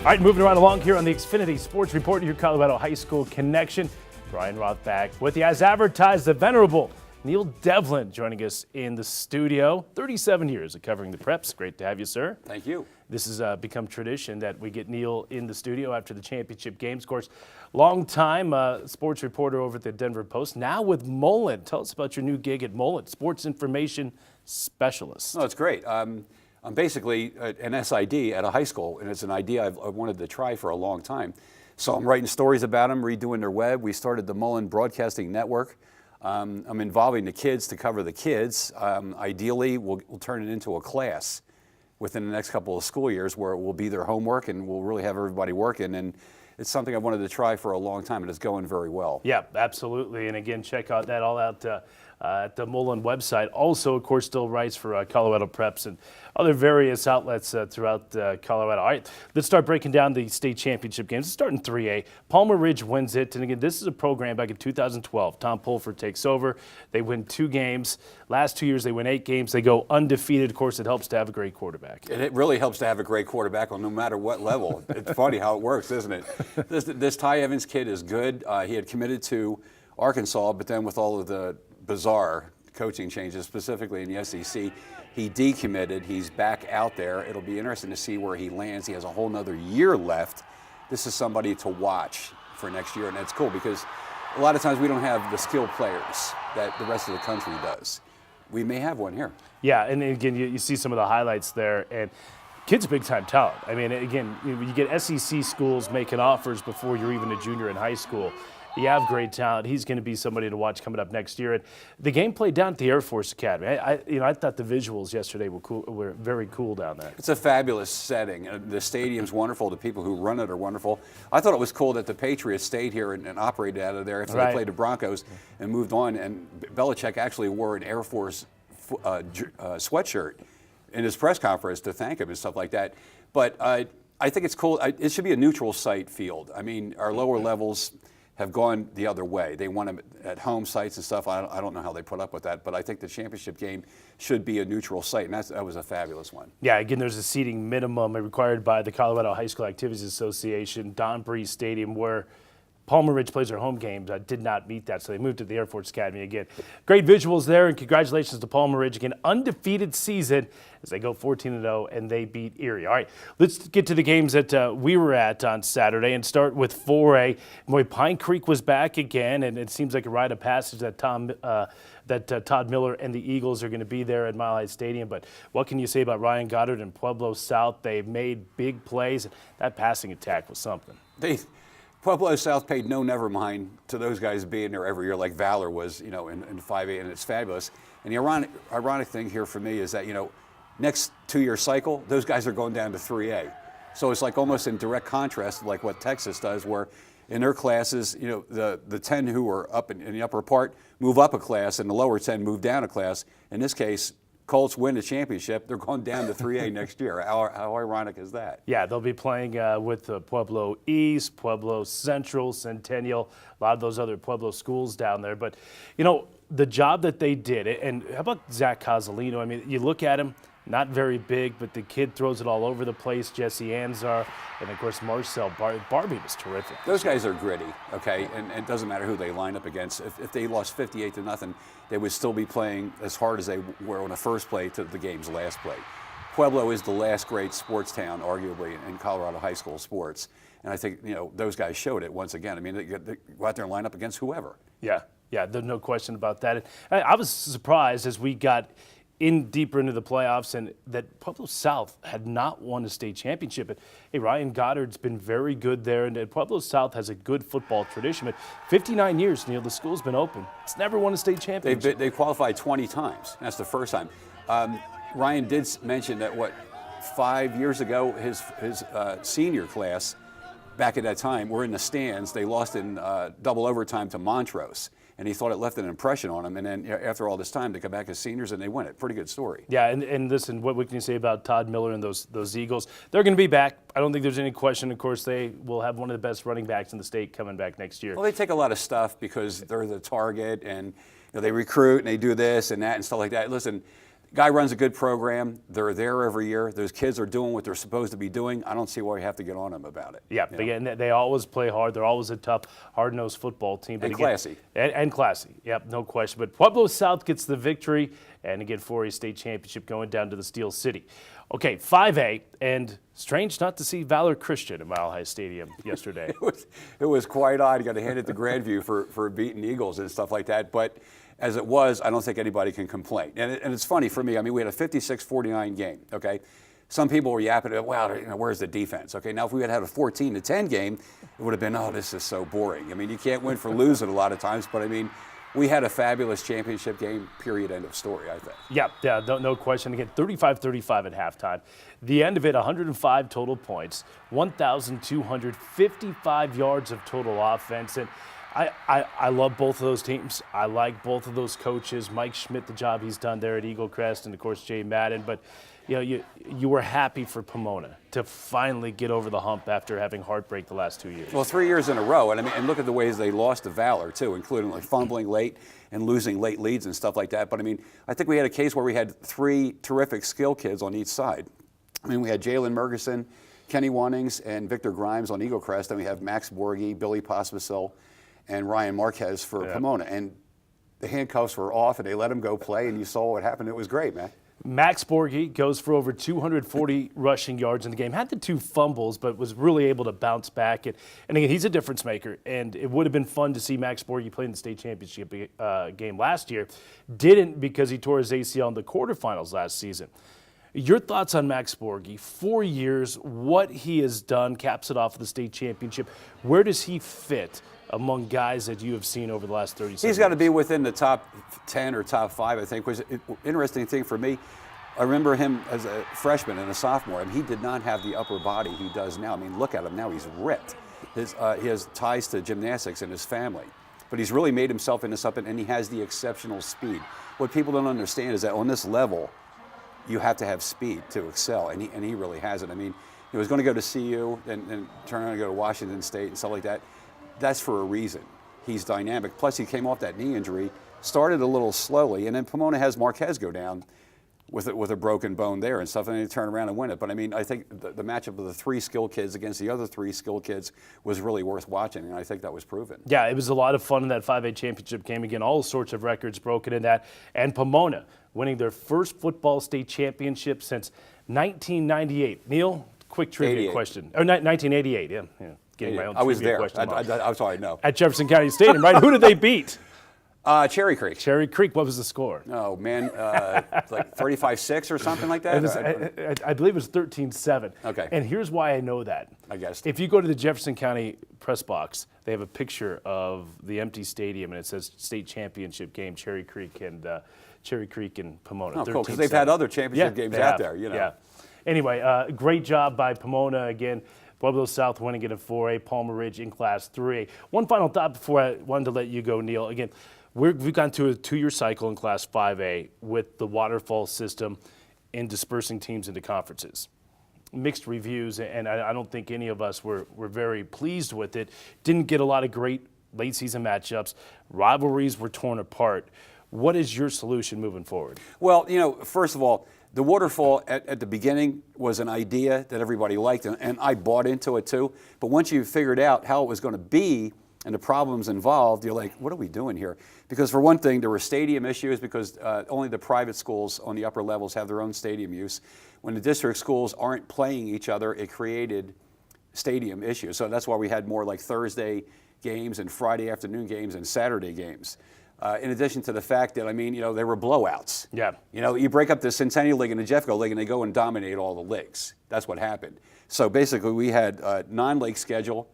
All right, moving right along here on the Xfinity Sports Report, your Colorado High School connection. Brian Roth back with you. As advertised, the venerable Neil Devlin joining us in the studio. 37 years of covering the Preps. Great to have you, sir. Thank you. This has become tradition that we get Neil in the studio after the championship games. Of course, long-time sports reporter over at the Denver Post, now with Mullen. Tell us about your new gig at Mullen, Sports Information Specialist. No, it's great. I'm basically an SID at a high school, and it's an idea I've wanted to try for a long time. So I'm writing stories about them, redoing their web. We started the Mullen Broadcasting Network. I'm involving the kids to cover the kids. Ideally, we'll turn it into a class within the next couple of school years where it will be their homework and we'll really have everybody working. And it's something I wanted to try for a long time, and it's going very well. Yeah, absolutely. And again, check out that all out at the Mullen website. Also, of course, still writes for Colorado Preps and other various outlets throughout Colorado. All right, let's start breaking down the state championship games. Let's start in 3A. Palmer Ridge wins it. And again, this is a program back in 2012. Tom Pulford takes over. They win 2 games. Last 2 years, they win 8 games. They go undefeated. Of course, it helps to have a great quarterback. And it really helps to have a great quarterback on no matter what level. It's funny how it works, isn't it? This Ty Evans kid is good. He had committed to Arkansas, but then with all of the bizarre coaching changes, specifically in the SEC, he decommitted. He's back out there. It'll be interesting to see where he lands. He has a whole nother year left. This is somebody to watch for next year, and that's cool because a lot of times we don't have the skilled players that the rest of the country does. We may have one here. Yeah, and again, you see some of the highlights there, and kid's a big-time talent. I mean, again, you get SEC schools making offers before you're even a junior in high school. You have great talent. He's going to be somebody to watch coming up next year. And the game played down at the Air Force Academy. I thought the visuals yesterday were very cool down there. It's a fabulous setting. The stadium's wonderful. The people who run it are wonderful. I thought it was cool that the Patriots stayed here and operated out of there after they played the Broncos and moved on. And Belichick actually wore an Air Force sweatshirt in his press conference to thank him and stuff like that. But I think it's cool. It should be a neutral site field. I mean, our lower levels have gone the other way. They want them at home sites and stuff. I don't know how they put up with that, but I think the championship game should be a neutral site, and that was a fabulous one. Yeah, again, there's a seating minimum required by the Colorado High School Activities Association. Don Breeze Stadium, where Palmer Ridge plays their home games, did not meet that, so they moved to the Air Force Academy again. Great visuals there, and congratulations to Palmer Ridge. Again, undefeated season as they go 14-0, and they beat Erie. All right, let's get to the games that we were at on Saturday and start with 4A. Boy, Pine Creek was back again, and it seems like a rite of passage that Todd Miller and the Eagles are going to be there at Mile High Stadium. But what can you say about Ryan Goddard and Pueblo South? They made big plays, and that passing attack was something. Pueblo South paid no never mind to those guys being there every year like Valor was, in 5A, and it's fabulous. And the ironic thing here for me is that, next 2-year cycle, those guys are going down to 3A. So it's like almost in direct contrast to like what Texas does, where in their classes, the 10 who are up in the upper part move up a class and the lower 10 move down a class. In this case, Colts win the championship, they're going down to 3A next year. How ironic is that? Yeah, they'll be playing with Pueblo East, Pueblo Central, Centennial, a lot of those other Pueblo schools down there. But, the job that they did, and how about Zach Cozzolino? I mean, you look at him, not very big, but the kid throws it all over the place. Jesse Anzar, and of course Marcel Barbie was terrific. Those guys are gritty, okay, and it doesn't matter who they line up against. If they lost 58-0, they would still be playing as hard as they were on the first play to the game's last play. Pueblo is the last great sports town, arguably, in Colorado high school sports, and I think those guys showed it once again. I mean, they go out there and line up against whoever. Yeah, there's no question about that. I was surprised as we got deeper into the playoffs, and that Pueblo South had not won a state championship. But hey, Ryan Goddard's been very good there, and Pueblo South has a good football tradition. But 59 years, Neil, the school's been open. It's never won a state championship. They qualified 20 times. That's the first time. Ryan did mention that 5 years ago, his senior class, back at that time, were in the stands. They lost in double overtime to Montrose. And he thought it left an impression on him. And then after all this time, they come back as seniors and they win it. Pretty good story. Yeah, and listen, what can you say about Todd Miller and those Eagles? They're going to be back. I don't think there's any question. Of course, they will have one of the best running backs in the state coming back next year. Well, they take a lot of stuff because they're the target, and they recruit and they do this and that and stuff like that. Listen, Guy runs a good program. They're there every year. Those kids are doing what they're supposed to be doing. I don't see why you have to get on them about it. Yeah, again, they always play hard. They're always a tough, hard-nosed football team. But And again, classy. And classy, yep, no question. But Pueblo South gets the victory, and again, 4A state championship going down to the Steel City. Okay, 5A, and strange not to see Valor Christian at Mile High Stadium yesterday. It was quite odd. You got to hand it to Grandview for beating Eagles and stuff like that. But as it was, I don't think anybody can complain. And it's funny for me. I mean, we had a 56-49 game, okay? Some people were yapping about, wow, where's the defense? Okay, now if we had had a 14-10 game, it would have been, oh, this is so boring. I mean, you can't win for losing a lot of times, but I mean, we had a fabulous championship game, period, end of story, I think. Yeah, no question. Again, 35-35 at halftime. The end of it, 105 total points, 1,255 yards of total offense. And I love both of those teams. I like both of those coaches. Mike Schmidt, the job he's done there at Eagle Crest, and of course Jay Madden. But you were happy for Pomona to finally get over the hump after having heartbreak the last 2 years. Well, 3 years in a row, and I mean, and look at the ways they lost to Valor too, including like fumbling late and losing late leads and stuff like that. But I mean, I think we had a case where we had 3 terrific skill kids on each side. I mean, we had Jalen Mergerson, Kenny Wannings, and Victor Grimes on Eagle Crest, and we have Max Borghi, Billy Pospisil, and Ryan Marquez for Pomona. And the handcuffs were off, and they let him go play, and you saw what happened. It was great, man. Max Borghi goes for over 240 rushing yards in the game. Had the 2 fumbles, but was really able to bounce back. And again, he's a difference maker. And it would have been fun to see Max Borghi play in the state championship game last year. Didn't because he tore his ACL in the quarterfinals last season. Your thoughts on Max Borghi? 4 years, what he has done, caps it off with the state championship. Where does he fit among guys that you have seen over the last 30 seconds? He's got to be within the top 10 or top 5, I think. Was interesting thing for me. I remember him as a freshman and a sophomore, and he did not have the upper body he does now. I mean, look at him now; he's ripped. He has ties to gymnastics in his family, but he's really made himself into something, and he has the exceptional speed. What people don't understand is that on this level, you have to have speed to excel, and he really has it. I mean, he was going to go to CU and turn around and go to Washington State and stuff like that. That's for a reason. He's dynamic. Plus, he came off that knee injury, started a little slowly, and then Pomona has Marquez go down with a broken bone there and stuff, and they turn around and win it. But I mean, I think the matchup of the 3 skilled kids against the other 3 skilled kids was really worth watching, and I think that was proven. Yeah, it was a lot of fun in that 5A championship game. Again, all sorts of records broken in that. And Pomona winning their first football state championship since 1998. Neil, quick trivia 88. question. Or 1988, yeah. Getting my own I was trivia there. question mark. I'm sorry, no. At Jefferson County Stadium, right? Who did they beat? Cherry Creek. Cherry Creek, what was the score? Oh, man, like 35-6 or something like that? It was, I believe it was 13-7. Okay. And here's why I know that. I guess. If you go to the Jefferson County press box, they have a picture of the empty stadium, and it says state championship game, Cherry Creek and Pomona. Oh, cool, because they've had other championship games out there, you know. Yeah. Anyway, great job by Pomona again. Pueblo South winning it in 4A, Palmer Ridge in Class 3A. One final thought before I wanted to let you go, Neil. Again, we've gone through a 2-year cycle in Class 5A with the waterfall system and dispersing teams into conferences. Mixed reviews, and I don't think any of us were very pleased with it. Didn't get a lot of great late season matchups. Rivalries were torn apart. What is your solution moving forward? Well, first of all, the waterfall at the beginning was an idea that everybody liked, and I bought into it too. But once you figured out how it was going to be and the problems involved, you're like, what are we doing here? Because for one thing, there were stadium issues because only the private schools on the upper levels have their own stadium use. When the district schools aren't playing each other, it created stadium issues. So that's why we had more like Thursday games and Friday afternoon games and Saturday games. In addition to the fact that, there were blowouts. Yeah. You break up the Centennial League and the Jeffco League, and they go and dominate all the leagues. That's what happened. So basically, we had a non-league schedule,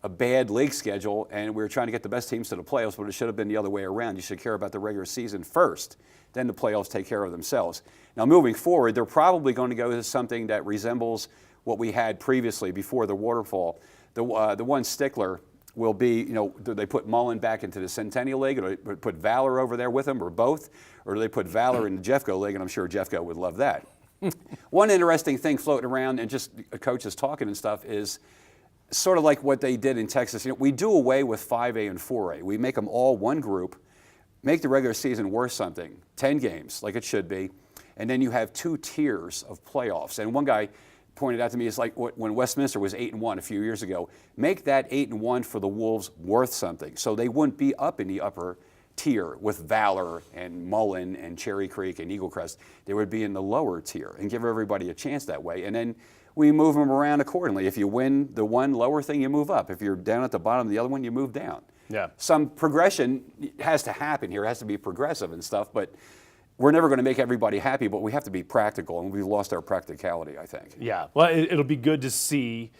a bad league schedule, and we were trying to get the best teams to the playoffs, but it should have been the other way around. You should care about the regular season first, then the playoffs take care of themselves. Now, moving forward, they're probably going to go to something that resembles what we had previously before the waterfall. The one stickler will be, do they put Mullen back into the Centennial League, or do they put Valor over there with him, or both? Or do they put Valor in the Jeffco League, and I'm sure Jeffco would love that. One interesting thing floating around, and just coaches talking and stuff, is sort of like what they did in Texas. We do away with 5A and 4A. We make them all one group, make the regular season worth something, 10 games, like it should be, and then you have 2 tiers of playoffs. And one guy pointed out to me, it's like when Westminster was 8-1 a few years ago, make that 8-1 for the Wolves worth something. So they wouldn't be up in the upper tier with Valor and Mullen and Cherry Creek and Eagle Crest. They would be in the lower tier and give everybody a chance that way. And then we move them around accordingly. If you win the one lower thing, you move up. If you're down at the bottom of the other one, you move down. Yeah. Some progression has to happen here. It has to be progressive and stuff, but we're never going to make everybody happy, but we have to be practical, and we've lost our practicality, I think. Yeah, well, it'll be good to see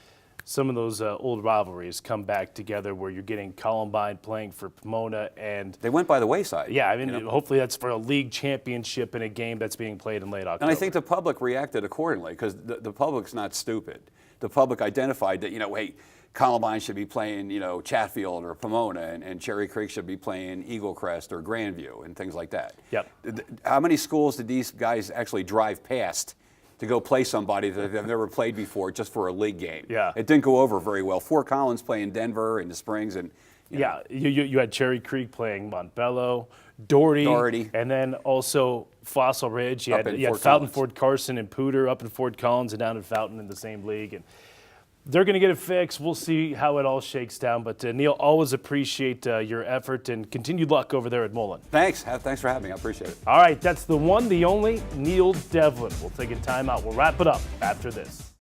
some of those old rivalries come back together where you're getting Columbine playing for Pomona, and They went by the wayside. yeah, I mean, hopefully that's for a league championship in a game that's being played in late October. And I think the public reacted accordingly because the public's not stupid. The public identified that, hey, Columbine should be playing, Chatfield or Pomona, and Cherry Creek should be playing Eagle Crest or Grandview and things like that. Yep. How many schools did these guys actually drive past to go play somebody that they've never played before just for a league game? Yeah. It didn't go over very well. Fort Collins playing Denver in the Springs, and yeah, you had Cherry Creek playing Montbello, Doherty, and then also Fossil Ridge. You Up had in Fountain, Fort Collins. Fort Carson, and Pooter up in Fort Collins and down in Fountain in the same league. And they're going to get it fixed. We'll see how it all shakes down. But Neil, always appreciate your effort and continued luck over there at Mullen. Thanks. Thanks for having me. I appreciate it. All right, that's the one, the only Neil Devlin. We'll take a timeout. We'll wrap it up after this.